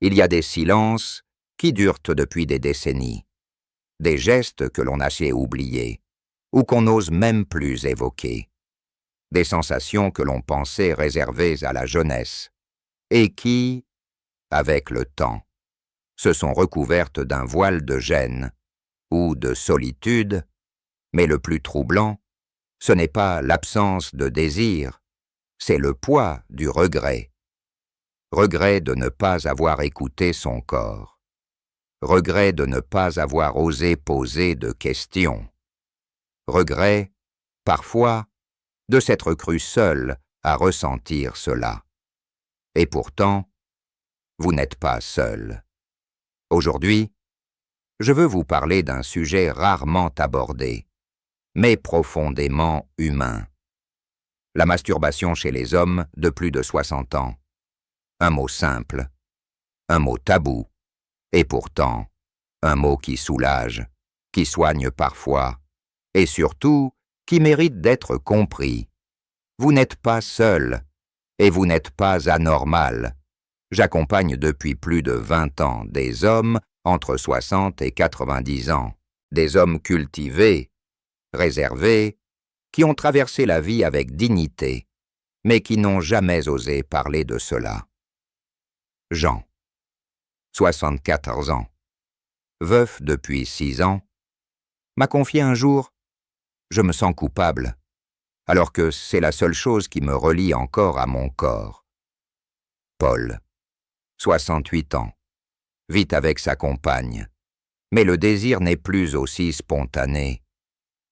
Il y a des silences qui durent depuis des décennies, des gestes que l'on a su oublier, ou qu'on n'ose même plus évoquer, des sensations que l'on pensait réservées à la jeunesse, et qui, avec le temps, se sont recouvertes d'un voile de gêne ou de solitude, mais le plus troublant, ce n'est pas l'absence de désir, c'est le poids du regret. Regret de ne pas avoir écouté son corps. Regret de ne pas avoir osé poser de questions. Regret, parfois, de s'être cru seul à ressentir cela. Et pourtant, vous n'êtes pas seul. Aujourd'hui, je veux vous parler d'un sujet rarement abordé, mais profondément humain. La masturbation chez les hommes de plus de 60 ans. Un mot simple, un mot tabou, et pourtant, un mot qui soulage, qui soigne parfois, et surtout, qui mérite d'être compris. Vous n'êtes pas seul, et vous n'êtes pas anormal. J'accompagne depuis plus de 20 ans des hommes entre 60 et 90 ans, des hommes cultivés, réservés, qui ont traversé la vie avec dignité, mais qui n'ont jamais osé parler de cela. Jean, 74 ans, veuf depuis 6 ans, m'a confié un jour « Je me sens coupable », alors que c'est la seule chose qui me relie encore à mon corps. Paul, 68 ans, vit avec sa compagne, mais le désir n'est plus aussi spontané.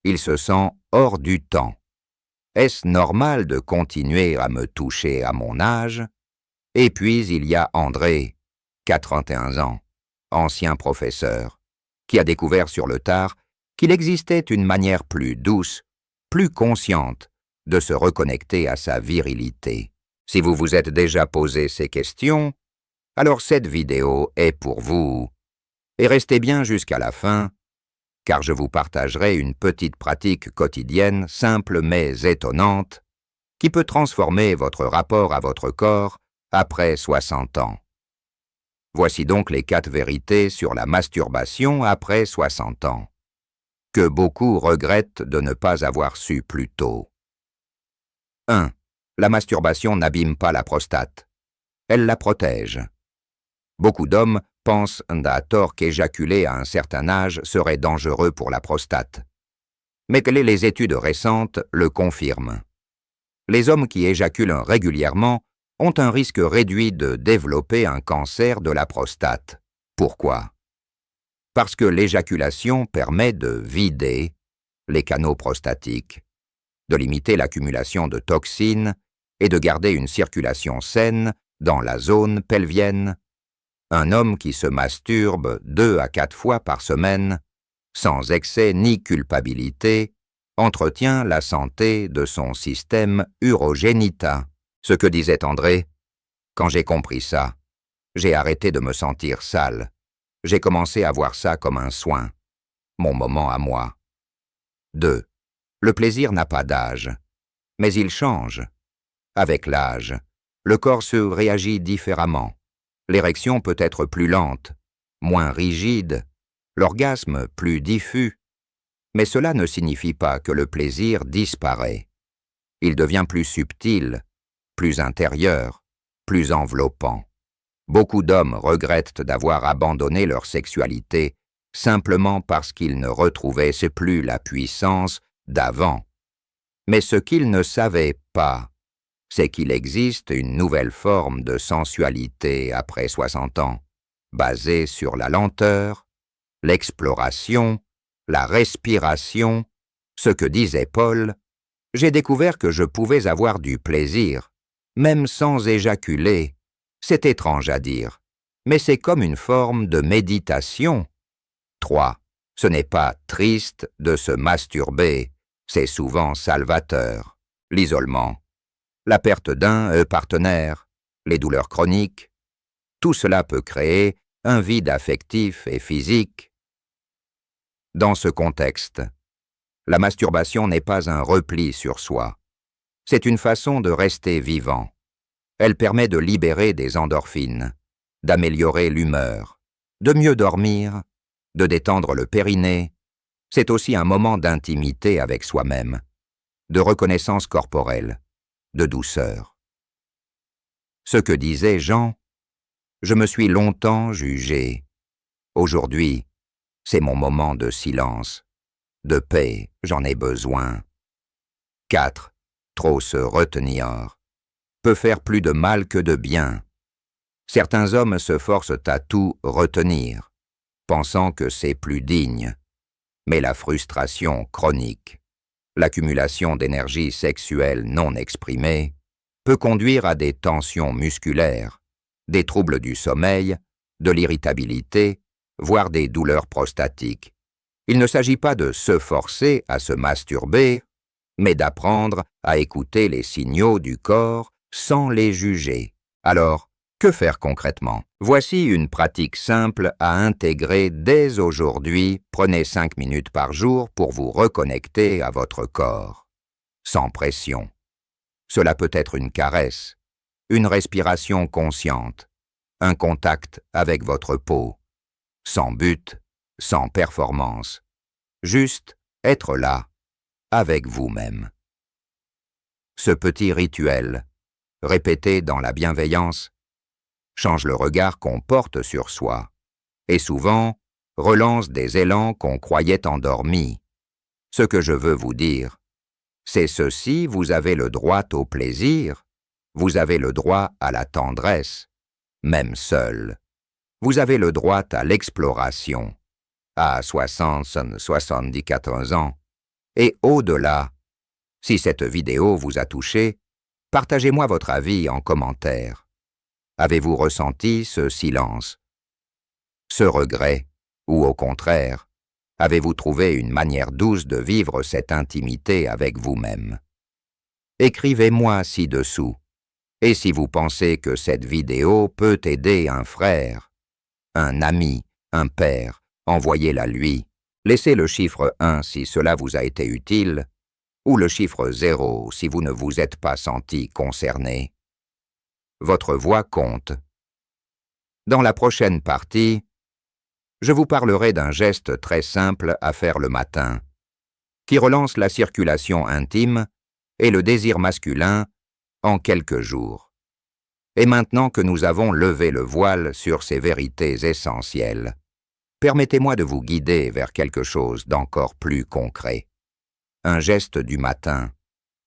Il se sent hors du temps. Est-ce normal de continuer à me toucher à mon âge? Et puis il y a André, 81 ans, ancien professeur, qui a découvert sur le tard qu'il existait une manière plus douce, plus consciente, de se reconnecter à sa virilité. Si vous vous êtes déjà posé ces questions, alors cette vidéo est pour vous. Et restez bien jusqu'à la fin, car je vous partagerai une petite pratique quotidienne simple mais étonnante, qui peut transformer votre rapport à votre corps après 60 ans. Voici donc les 4 vérités sur la masturbation après 60 ans, que beaucoup regrettent de ne pas avoir su plus tôt. 1. La masturbation n'abîme pas la prostate. Elle la protège. Beaucoup d'hommes pensent à tort qu'éjaculer à un certain âge serait dangereux pour la prostate. Mais les études récentes le confirment. Les hommes qui éjaculent régulièrement ont un risque réduit de développer un cancer de la prostate. Pourquoi? Parce que l'éjaculation permet de vider les canaux prostatiques, de limiter l'accumulation de toxines et de garder une circulation saine dans la zone pelvienne. Un homme qui se masturbe 2 à 4 fois par semaine, sans excès ni culpabilité, entretient la santé de son système urogénital. Ce que disait André, quand j'ai compris ça, j'ai arrêté de me sentir sale. J'ai commencé à voir ça comme un soin, mon moment à moi. 2. Le plaisir n'a pas d'âge, mais il change. Avec l'âge, le corps se réagit différemment. L'érection peut être plus lente, moins rigide, l'orgasme plus diffus, mais cela ne signifie pas que le plaisir disparaît. Il devient plus subtil, plus intérieur, plus enveloppant. Beaucoup d'hommes regrettent d'avoir abandonné leur sexualité simplement parce qu'ils ne retrouvaient plus la puissance d'avant. Mais ce qu'ils ne savaient pas, c'est qu'il existe une nouvelle forme de sensualité après 60 ans, basée sur la lenteur, l'exploration, la respiration. Ce que disait Paul, j'ai découvert que je pouvais avoir du plaisir, même sans éjaculer. C'est étrange à dire, mais c'est comme une forme de méditation. 3. Ce n'est pas triste de se masturber, c'est souvent salvateur. L'isolement, la perte d'un partenaire, les douleurs chroniques, tout cela peut créer un vide affectif et physique. Dans ce contexte, la masturbation n'est pas un repli sur soi. C'est une façon de rester vivant. Elle permet de libérer des endorphines, d'améliorer l'humeur, de mieux dormir, de détendre le périnée. C'est aussi un moment d'intimité avec soi-même, de reconnaissance corporelle, de douceur. Ce que disait Jean, je me suis longtemps jugé. Aujourd'hui, c'est mon moment de silence, de paix, j'en ai besoin. 4. Trop se retenir peut faire plus de mal que de bien. Certains hommes se forcent à tout retenir, pensant que c'est plus digne. Mais la frustration chronique, l'accumulation d'énergie sexuelle non exprimée, peut conduire à des tensions musculaires, des troubles du sommeil, de l'irritabilité, voire des douleurs prostatiques. Il ne s'agit pas de se forcer à se masturber, mais d'apprendre à écouter les signaux du corps sans les juger. Alors, que faire concrètement? Voici une pratique simple à intégrer dès aujourd'hui. Prenez 5 minutes par jour pour vous reconnecter à votre corps. Sans pression. Cela peut être une caresse, une respiration consciente, un contact avec votre peau. Sans but, sans performance. Juste être là, avec vous-même. Ce petit rituel, répété dans la bienveillance, change le regard qu'on porte sur soi, et souvent relance des élans qu'on croyait endormis. Ce que je veux vous dire, c'est ceci: vous avez le droit au plaisir, vous avez le droit à la tendresse, même seul. Vous avez le droit à l'exploration, à 60, 74 ans, et au-delà. Si cette vidéo vous a touché, partagez-moi votre avis en commentaire. Avez-vous ressenti ce silence, ce regret, ou au contraire, avez-vous trouvé une manière douce de vivre cette intimité avec vous-même? Écrivez-moi ci-dessous. Et si vous pensez que cette vidéo peut aider un frère, un ami, un père, envoyez-la lui. Laissez le chiffre 1 si cela vous a été utile, ou le chiffre 0 si vous ne vous êtes pas senti concerné. Votre voix compte. Dans la prochaine partie, je vous parlerai d'un geste très simple à faire le matin, qui relance la circulation intime et le désir masculin en quelques jours. Et maintenant que nous avons levé le voile sur ces vérités essentielles, permettez-moi de vous guider vers quelque chose d'encore plus concret. Un geste du matin,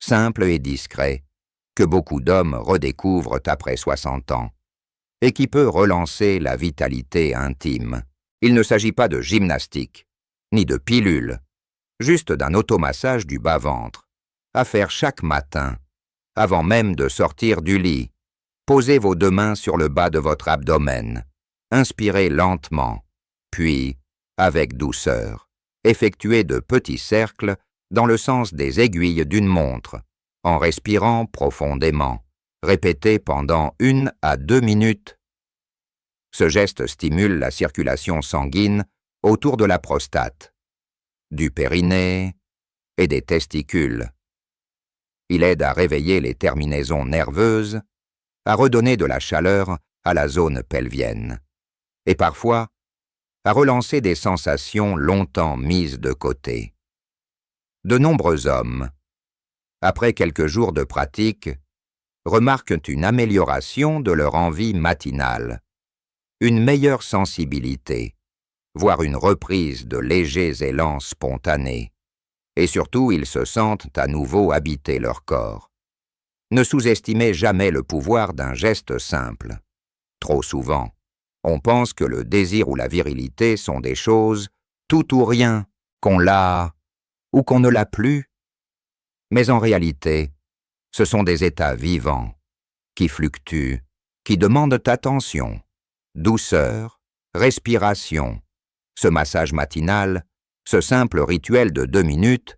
simple et discret, que beaucoup d'hommes redécouvrent après 60 ans, et qui peut relancer la vitalité intime. Il ne s'agit pas de gymnastique, ni de pilule, juste d'un automassage du bas-ventre, à faire chaque matin, avant même de sortir du lit. Posez vos 2 mains sur le bas de votre abdomen, inspirez lentement, puis, avec douceur, effectuez de petits cercles dans le sens des aiguilles d'une montre, en respirant profondément. Répétez pendant 1 à 2 minutes. Ce geste stimule la circulation sanguine autour de la prostate, du périnée et des testicules. Il aide à réveiller les terminaisons nerveuses, à redonner de la chaleur à la zone pelvienne, et parfois à relancer des sensations longtemps mises de côté. De nombreux hommes, après quelques jours de pratique, remarquent une amélioration de leur envie matinale, une meilleure sensibilité, voire une reprise de légers élans spontanés, et surtout ils se sentent à nouveau habiter leur corps. Ne sous-estimez jamais le pouvoir d'un geste simple. Trop souvent, on pense que le désir ou la virilité sont des choses tout ou rien, qu'on l'a ou qu'on ne l'a plus. Mais en réalité, ce sont des états vivants, qui fluctuent, qui demandent attention, douceur, respiration. Ce massage matinal, ce simple rituel de 2 minutes,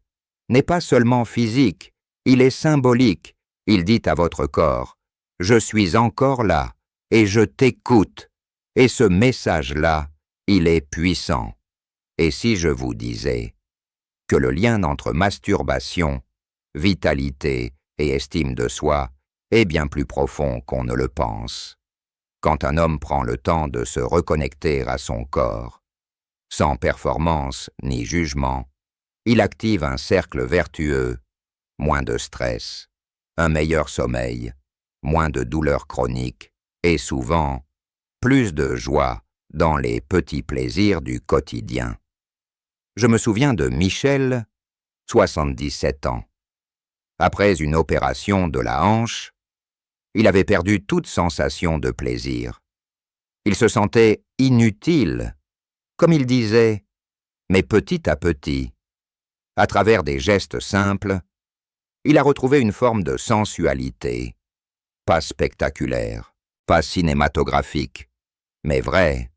n'est pas seulement physique, il est symbolique. Il dit à votre corps, « Je suis encore là, et je t'écoute. » Et ce message-là, il est puissant. Et si je vous disais que le lien entre masturbation, vitalité et estime de soi est bien plus profond qu'on ne le pense? quand un homme prend le temps de se reconnecter à son corps. Sans performance ni jugement, il active un cercle vertueux, moins de stress, un meilleur sommeil, moins de douleurs chroniques et souvent plus de joie dans les petits plaisirs du quotidien. Je me souviens de Michel, 77 ans. Après une opération de la hanche, il avait perdu toute sensation de plaisir. Il se sentait inutile, comme il disait, mais petit à petit, à travers des gestes simples, il a retrouvé une forme de sensualité, pas spectaculaire, pas cinématographique, mais vraie,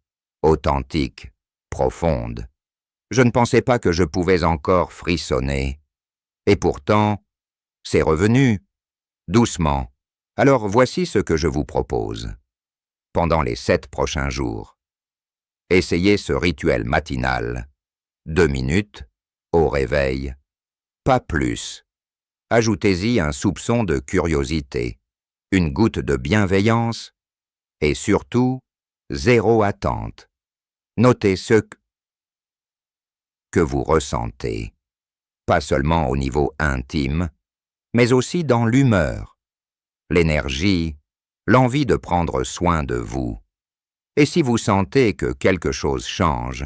authentique, profonde. Je ne pensais pas que je pouvais encore frissonner. Et pourtant, c'est revenu, doucement. Alors voici ce que je vous propose. Pendant les 7 prochains jours, essayez ce rituel matinal. 2 minutes, au réveil, pas plus. Ajoutez-y un soupçon de curiosité, une goutte de bienveillance et surtout, 0 attente. Notez ce que vous ressentez, pas seulement au niveau intime, mais aussi dans l'humeur, l'énergie, l'envie de prendre soin de vous. Et si vous sentez que quelque chose change,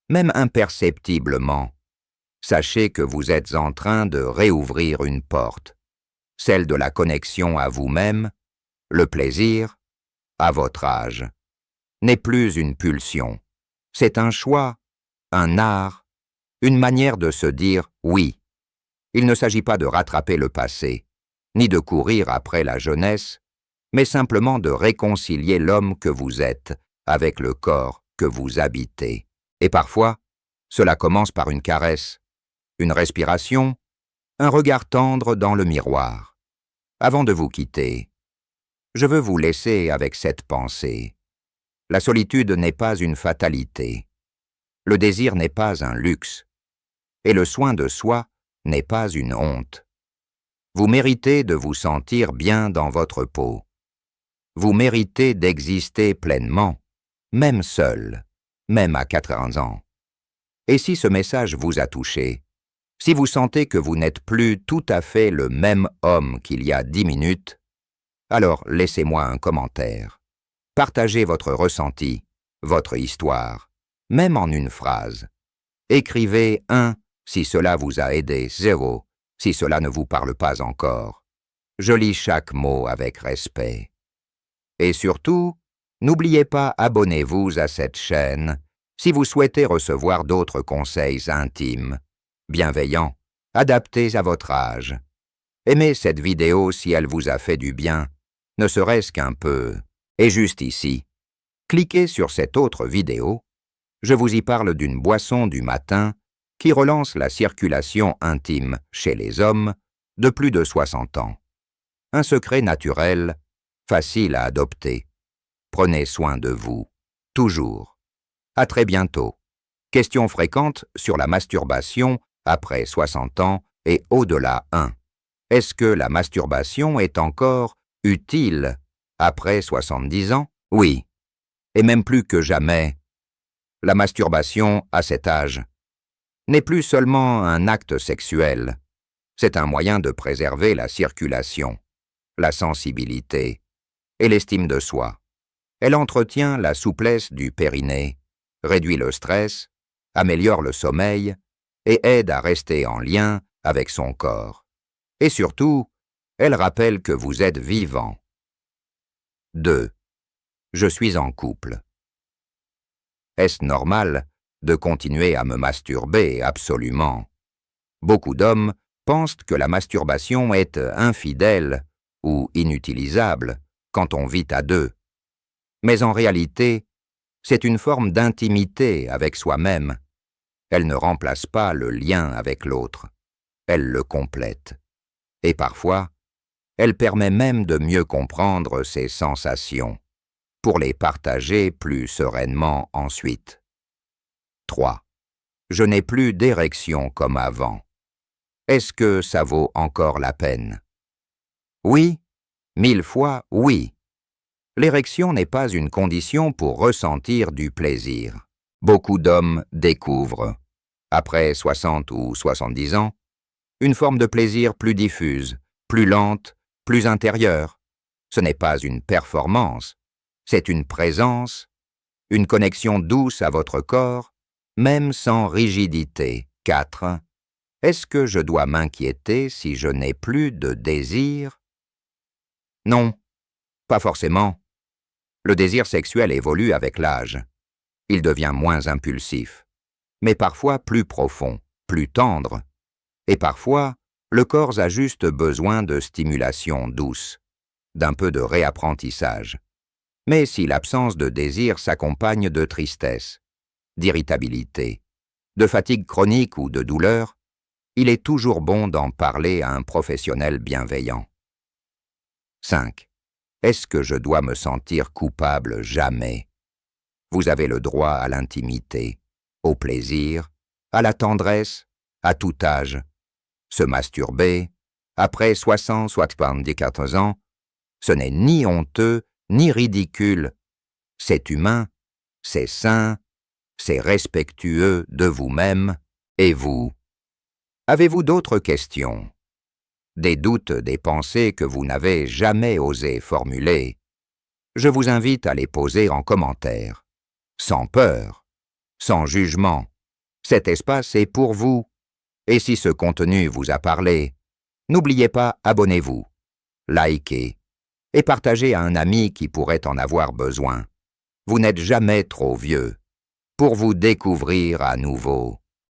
même imperceptiblement, sachez que vous êtes en train de réouvrir une porte, celle de la connexion à vous-même, le plaisir, à votre âge. N'est plus une pulsion, c'est un choix, un art, une manière de se dire oui. Il ne s'agit pas de rattraper le passé, ni de courir après la jeunesse, mais simplement de réconcilier l'homme que vous êtes avec le corps que vous habitez. Et parfois, cela commence par une caresse, une respiration, un regard tendre dans le miroir. Avant de vous quitter, je veux vous laisser avec cette pensée. La solitude n'est pas une fatalité. Le désir n'est pas un luxe. Et le soin de soi n'est pas une honte. Vous méritez de vous sentir bien dans votre peau. Vous méritez d'exister pleinement, même seul, même à 80 ans. Et si ce message vous a touché, si vous sentez que vous n'êtes plus tout à fait le même homme qu'il y a 10 minutes, alors laissez-moi un commentaire. Partagez votre ressenti, votre histoire, même en une phrase. Écrivez 1 si cela vous a aidé, 0 si cela ne vous parle pas encore. Je lis chaque mot avec respect. Et surtout, n'oubliez pas, abonnez-vous à cette chaîne si vous souhaitez recevoir d'autres conseils intimes, bienveillants, adaptés à votre âge. Aimez cette vidéo si elle vous a fait du bien, ne serait-ce qu'un peu. Et juste ici, cliquez sur cette autre vidéo. Je vous y parle d'une boisson du matin qui relance la circulation intime chez les hommes de plus de 60 ans. Un secret naturel, facile à adopter. Prenez soin de vous, toujours. À très bientôt. Questions fréquentes sur la masturbation après 60 ans et au-delà 1. Est-ce que la masturbation est encore utile après 70 ans? Oui. Et même plus que jamais. La masturbation à cet âge n'est plus seulement un acte sexuel. C'est un moyen de préserver la circulation, la sensibilité et l'estime de soi. Elle entretient la souplesse du périnée, réduit le stress, améliore le sommeil et aide à rester en lien avec son corps. Et surtout, elle rappelle que vous êtes vivant. 2. Je suis en couple. Est-ce normal de continuer à me masturber? Absolument. Beaucoup d'hommes pensent que la masturbation est infidèle ou inutilisable quand on vit à 2. Mais en réalité, c'est une forme d'intimité avec soi-même. Elle ne remplace pas le lien avec l'autre. Elle le complète. Et parfois, elle permet même de mieux comprendre ses sensations, pour les partager plus sereinement ensuite. 3. Je n'ai plus d'érection comme avant. Est-ce que ça vaut encore la peine? Oui, 1000 fois oui. L'érection n'est pas une condition pour ressentir du plaisir. Beaucoup d'hommes découvrent, après 60 ou 70 ans, une forme de plaisir plus diffuse, plus lente, plus intérieure. Ce n'est pas une performance, c'est une présence, une connexion douce à votre corps, même sans rigidité. 4. Est-ce que je dois m'inquiéter si je n'ai plus de désir? Non, pas forcément. Le désir sexuel évolue avec l'âge. Il devient moins impulsif, mais parfois plus profond, plus tendre. Et parfois, le corps a juste besoin de stimulation douce, d'un peu de réapprentissage. Mais si l'absence de désir s'accompagne de tristesse, d'irritabilité, de fatigue chronique ou de douleur, il est toujours bon d'en parler à un professionnel bienveillant. 5. Est-ce que je dois me sentir coupable? Jamais. Vous avez le droit à l'intimité, au plaisir, à la tendresse, à tout âge. Se masturber, après 60, 74 ans, ce n'est ni honteux, ni ridicule. C'est humain, c'est sain, c'est respectueux de vous-même et vous. Avez-vous d'autres questions? Des doutes, des pensées que vous n'avez jamais osé formuler? Je vous invite à les poser en commentaire. Sans peur, sans jugement. Cet espace est pour vous. Et si ce contenu vous a parlé, n'oubliez pas, abonnez-vous, likez et partagez à un ami qui pourrait en avoir besoin. Vous n'êtes jamais trop vieux pour vous découvrir à nouveau.